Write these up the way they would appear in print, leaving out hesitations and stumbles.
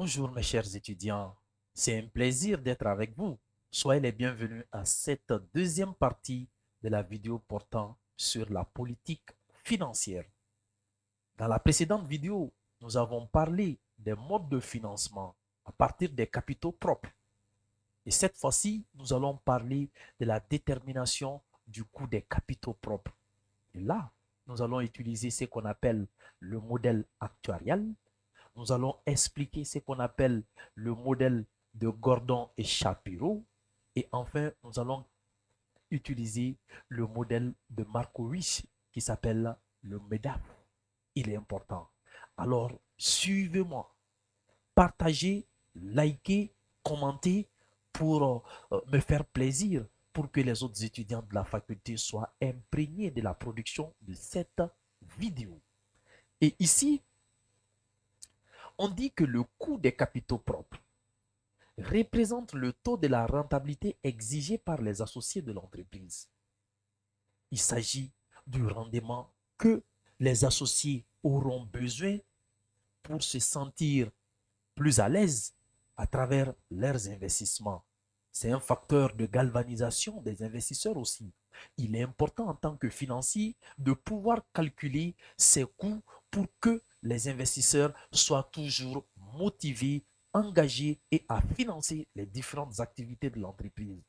Bonjour mes chers étudiants, c'est un plaisir d'être avec vous. Soyez les bienvenus à cette deuxième partie de la vidéo portant sur la politique financière. Dans la précédente vidéo, nous avons parlé des modes de financement à partir des capitaux propres. Et cette fois-ci, nous allons parler de la détermination du coût des capitaux propres. Et là, nous allons utiliser ce qu'on appelle le modèle actuarial. Nous allons expliquer ce qu'on appelle le modèle de Gordon et Shapiro. Et enfin, nous allons utiliser le modèle de Markowitz qui s'appelle le MEDAF. Il est important. Alors, suivez-moi. Partagez, likez, commentez pour me faire plaisir, pour que les autres étudiants de la faculté soient imprégnés de la production de cette vidéo. Et ici, on dit que le coût des capitaux propres représente le taux de la rentabilité exigé par les associés de l'entreprise. Il s'agit du rendement que les associés auront besoin pour se sentir plus à l'aise à travers leurs investissements. C'est un facteur de galvanisation des investisseurs aussi. Il est important en tant que financier de pouvoir calculer ses coûts pour que les investisseurs soient toujours motivés, engagés et à financer les différentes activités de l'entreprise.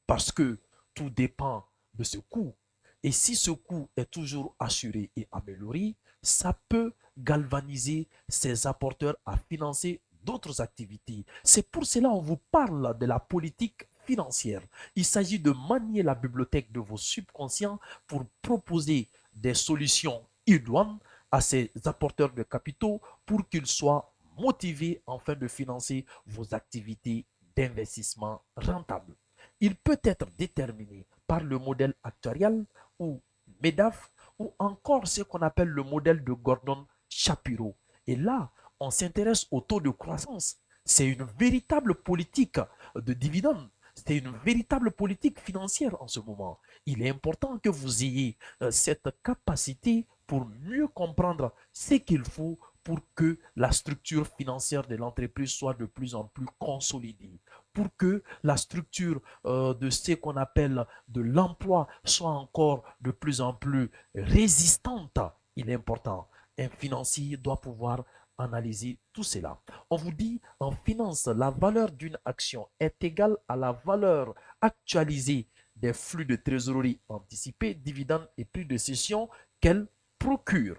Parce que tout dépend de ce coût. Et si ce coût est toujours assuré et amélioré, ça peut galvaniser ces apporteurs à financer d'autres activités. C'est pour cela qu'on vous parle de la politique financière. Il s'agit de manier la bibliothèque de vos subconscients pour proposer des solutions idoines à ces apporteurs de capitaux pour qu'ils soient motivés afin de financer vos activités d'investissement rentables. Il peut être déterminé par le modèle actuarial ou MEDAF ou encore ce qu'on appelle le modèle de Gordon-Shapiro. Et là, on s'intéresse au taux de croissance. C'est une véritable politique de dividendes. C'est une véritable politique financière en ce moment. Il est important que vous ayez cette capacité pour mieux comprendre ce qu'il faut pour que la structure financière de l'entreprise soit de plus en plus consolidée, pour que la structure de ce qu'on appelle de l'emploi soit encore de plus en plus résistante. Il est important. Un financier doit pouvoir analyser tout cela. On vous dit en finance, la valeur d'une action est égale à la valeur actualisée des flux de trésorerie anticipés, dividendes et prix de cession qu'elle procure.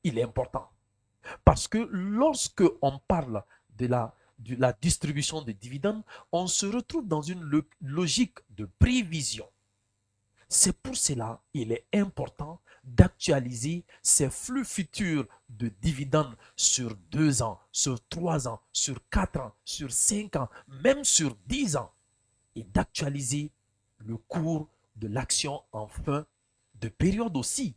Il est important. Parce que lorsque on parle de la distribution des dividendes, on se retrouve dans une logique de prévision. C'est pour cela qu'il est important d'actualiser ces flux futurs de dividendes sur 2 ans, sur 3 ans, sur 4 ans, sur 5 ans, même sur 10 ans, et d'actualiser le cours de l'action en fin de période aussi.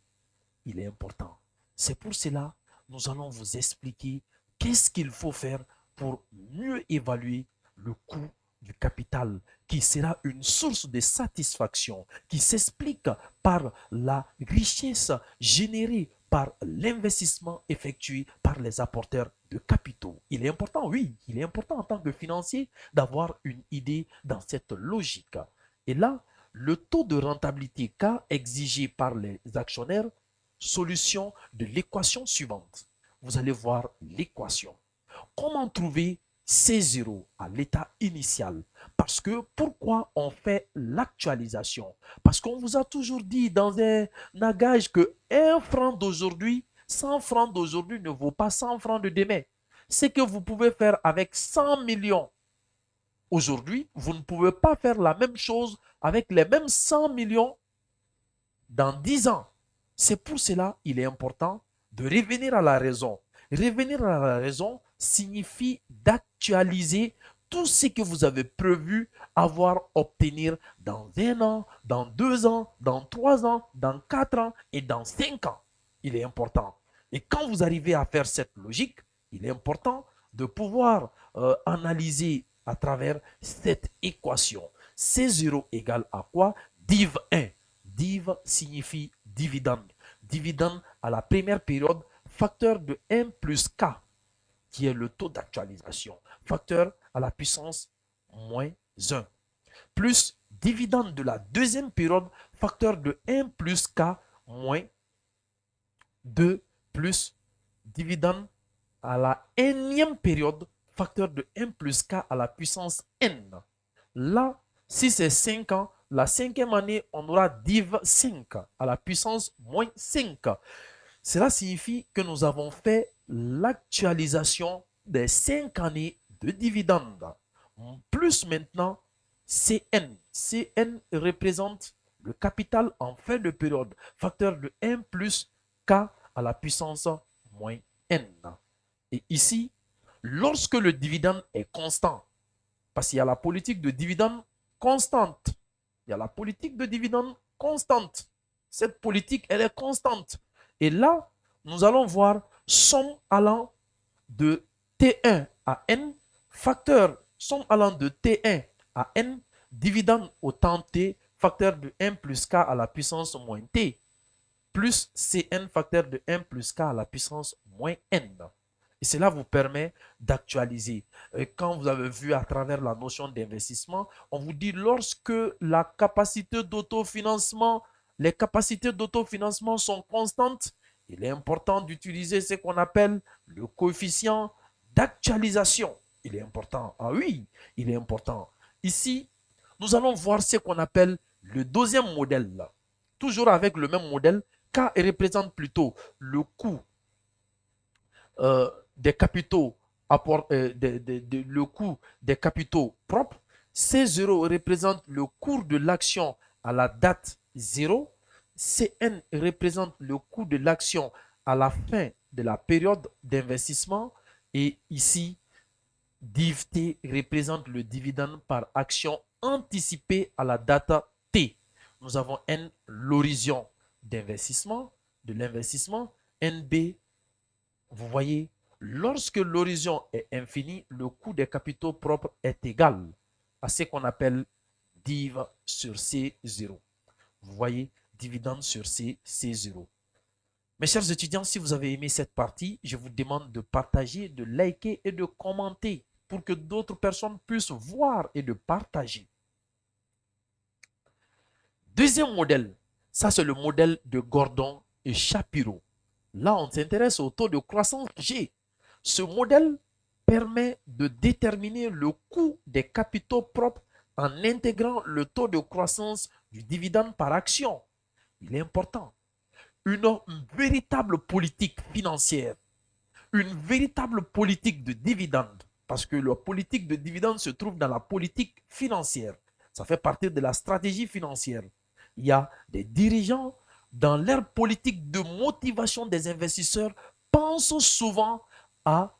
Il est important. C'est pour cela que nous allons vous expliquer qu'est-ce qu'il faut faire pour mieux évaluer le coût du capital, qui sera une source de satisfaction, qui s'explique par la richesse générée par l'investissement effectué par les apporteurs de capitaux. Il est important, oui, il est important en tant que financier d'avoir une idée dans cette logique. Et là, le taux de rentabilité K exigé par les actionnaires, solution de l'équation suivante. Vous allez voir l'équation. Comment trouver C0 à l'état initial? Parce que pourquoi on fait l'actualisation? Parce qu'on vous a toujours dit dans un agage que 1 franc d'aujourd'hui, 100 francs d'aujourd'hui ne vaut pas 100 francs de demain. Ce que vous pouvez faire avec 100 millions aujourd'hui, vous ne pouvez pas faire la même chose avec les mêmes 100 millions dans 10 ans. C'est pour cela qu'il est important de revenir à la raison. Revenir à la raison signifie d'actualiser tout ce que vous avez prévu avoir obtenir dans 1 an, dans 2 ans, dans 3 ans, dans 4 ans et dans 5 ans. Il est important. Et quand vous arrivez à faire cette logique, il est important de pouvoir analyser à travers cette équation. C0 égale à quoi? Div 1. Div signifie dividende. Dividende à la première période, facteur de 1 plus K. qui est le taux d'actualisation, facteur à la puissance moins 1, plus dividende de la deuxième période, facteur de 1 plus K moins 2, plus dividende à la énième période, facteur de 1 plus K à la puissance N. Là, si c'est 5 ans, la cinquième année, on aura div 5 à la puissance moins 5. Cela signifie que nous avons fait l'actualisation des 5 années de dividendes. Plus maintenant CN. CN représente le capital en fin de période, facteur de 1 plus K à la puissance moins N. Et ici, lorsque le dividende est constant, parce qu'il y a la politique de dividende constante, il y a la politique de dividende constante. Cette politique, elle est constante. Et là, nous allons voir somme allant de T1 à N, facteur somme allant de T1 à N, dividende au temps T, facteur de 1 plus K à la puissance moins T, plus Cn, facteur de 1 plus K à la puissance moins N. Et cela vous permet d'actualiser. Quand vous avez vu à travers la notion d'investissement, on vous dit lorsque la capacité d'autofinancement, les capacités d'autofinancement sont constantes, il est important d'utiliser ce qu'on appelle le coefficient d'actualisation. Il est important. Ah oui, il est important. Ici, nous allons voir ce qu'on appelle le deuxième modèle. Toujours avec le même modèle, K représente plutôt le coût des capitaux, le coût des capitaux propres. C0 représente le cours de l'action à la date 0. Cn représente le coût de l'action à la fin de la période d'investissement. Et ici, div-T représente le dividende par action anticipée à la date T. Nous avons N, l'horizon d'investissement, de l'investissement. NB, vous voyez, lorsque l'horizon est infini, le coût des capitaux propres est égal à ce qu'on appelle div sur C0. Vous voyez, dividende sur C0. Mes chers étudiants, si vous avez aimé cette partie, je vous demande de partager, de liker et de commenter pour que d'autres personnes puissent voir et de partager. Deuxième modèle, ça c'est le modèle de Gordon et Shapiro. Là, on s'intéresse au taux de croissance G. Ce modèle permet de déterminer le coût des capitaux propres en intégrant le taux de croissance du dividende par action. Il est important. Une véritable politique financière, une véritable politique de dividende, parce que la politique de dividende se trouve dans la politique financière. Ça fait partie de la stratégie financière. Il y a des dirigeants dans leur politique de motivation des investisseurs pensent souvent à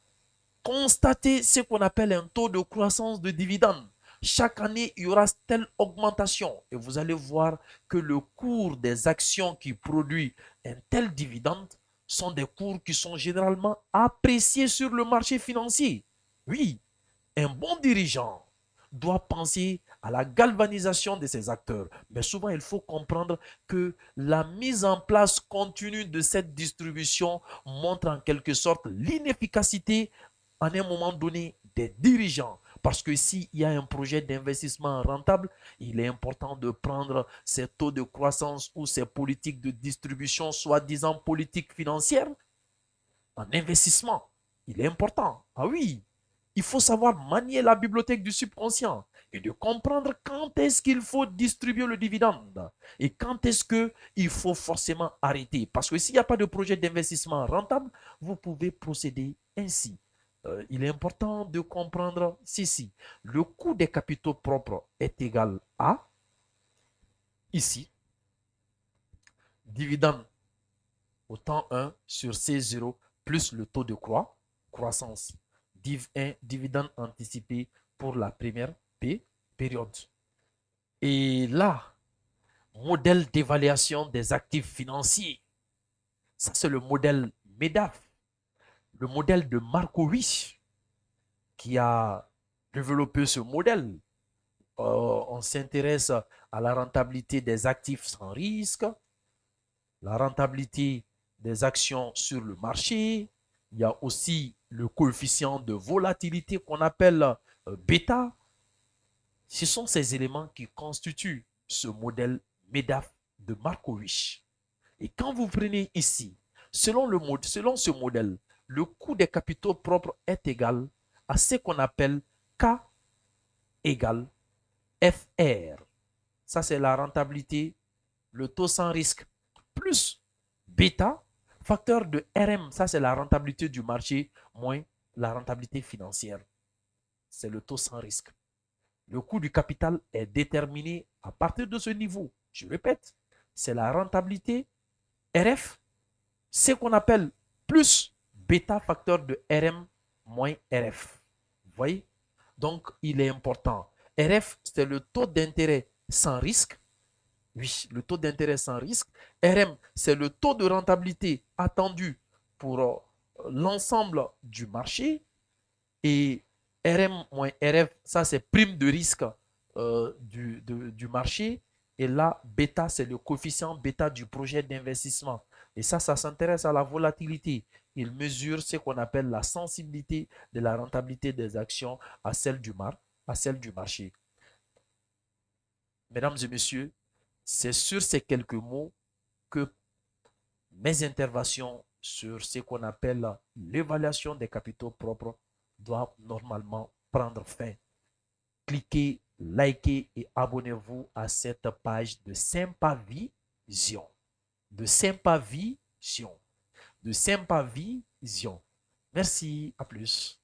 constater ce qu'on appelle un taux de croissance de dividendes. Chaque année, il y aura telle augmentation et vous allez voir que le cours des actions qui produit un tel dividende sont des cours qui sont généralement appréciés sur le marché financier. Oui, un bon dirigeant doit penser à la galvanisation de ses acteurs. Mais souvent, il faut comprendre que la mise en place continue de cette distribution montre en quelque sorte l'inefficacité à un moment donné des dirigeants. Parce que s'il y a un projet d'investissement rentable, il est important de prendre ces taux de croissance ou ces politiques de distribution, soi-disant politiques financières, en investissement. Il est important. Ah oui, il faut savoir manier la bibliothèque du subconscient et de comprendre quand est-ce qu'il faut distribuer le dividende et quand est-ce qu'il faut forcément arrêter. Parce que s'il n'y a pas de projet d'investissement rentable, vous pouvez procéder ainsi. Il est important de comprendre ceci. Le coût des capitaux propres est égal à, ici, dividende au temps 1 sur C0 plus le taux de croissance. Div1, dividende anticipé pour la première période. Et là, modèle d'évaluation des actifs financiers. Ça, c'est le modèle MEDAF. Le modèle de Markowitz qui a développé ce modèle. On s'intéresse à la rentabilité des actifs sans risque, la rentabilité des actions sur le marché, Il y a aussi le coefficient de volatilité qu'on appelle bêta. Ce sont ces éléments qui constituent ce modèle MEDAF de Markowicz. Et quand vous prenez ici, selon ce modèle, le coût des capitaux propres est égal à ce qu'on appelle K égale FR. Ça, c'est la rentabilité, le taux sans risque, plus bêta, facteur de RM, ça, c'est la rentabilité du marché, moins la rentabilité financière. C'est le taux sans risque. Le coût du capital est déterminé à partir de ce niveau. Je répète, c'est la rentabilité RF, ce qu'on appelle plus bêta facteur de RM moins RF. Vous voyez? Donc, il est important. RF, c'est le taux d'intérêt sans risque. Oui, le taux d'intérêt sans risque. RM, c'est le taux de rentabilité attendu pour l'ensemble du marché. Et RM moins RF, ça c'est prime de risque du marché. Et là, bêta, c'est le coefficient bêta du projet d'investissement. Et ça s'intéresse à la volatilité. Il mesure ce qu'on appelle la sensibilité de la rentabilité des actions à celle du marché. Mesdames et messieurs, c'est sur ces quelques mots que mes interventions sur ce qu'on appelle l'évaluation des capitaux propres doivent normalement prendre fin. Cliquez, likez et abonnez-vous à cette page de Sympavision. De Sympavision. De Sympavision. Merci, à plus.